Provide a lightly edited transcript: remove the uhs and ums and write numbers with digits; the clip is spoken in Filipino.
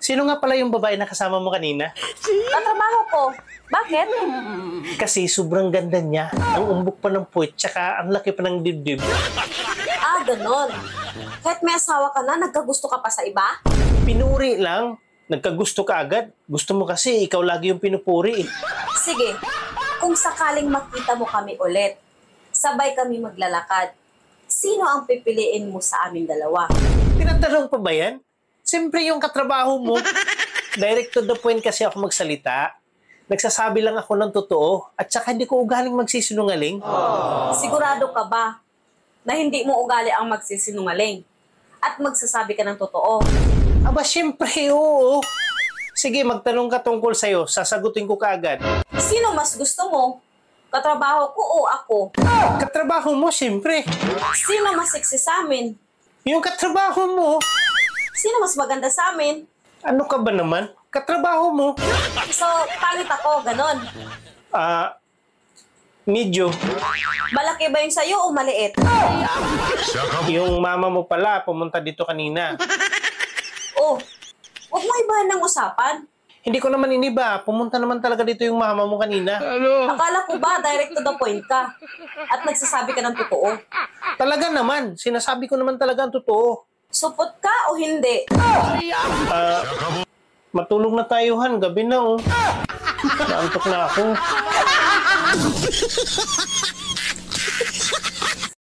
Sino nga pala yung babae na kasama mo kanina? Katrabaho ko. Bakit? Kasi sobrang ganda niya. Ang umbok pa ng puwet, tsaka ang laki pa ng dibdib. Ah, ganon. Kahit may asawa ka na, nagkagusto ka pa sa iba? Pinuri lang. Nagkagusto ka agad. Gusto mo kasi ikaw lagi yung pinupuri. Sige, kung sakaling makita mo kami ulit, sabay kami maglalakad, sino ang pipiliin mo sa aming dalawa? Tinatanong pa ba yan? Siyempre yung katrabaho mo. Direct to the point kasi ako magsalita. Nagsasabi lang ako ng totoo at saka hindi ko ugaling magsisinungaling. Sigurado ka ba na hindi mo ugali ang magsisinungaling at magsasabi ka ng totoo? Aba, siyempre, oo. Sige, magtanong ka tungkol sa'yo. Sasagutin ko kaagad. Sino mas gusto mo? Katrabaho ko o ako? Katrabaho mo, siyempre. Sino mas seksi sa amin? Yung katrabaho mo. Sino mas maganda sa amin? Ano ka ba naman? Katrabaho mo. So, pangit ako, ganon. Medyo. Malaki ba yung sa'yo o maliit? Yung mama mo pala, pumunta dito kanina. Oh, huwag mo ibahan ng usapan. Hindi ko naman iniba. Pumunta naman talaga dito yung mama mo kanina. Akala ko ba direct to the point ka at nagsasabi ka ng totoo? Talaga naman. Sinasabi ko naman talaga ang totoo. Supot ka o hindi? Matulog na tayo, Han. Gabi na, oh. Naantok na ako.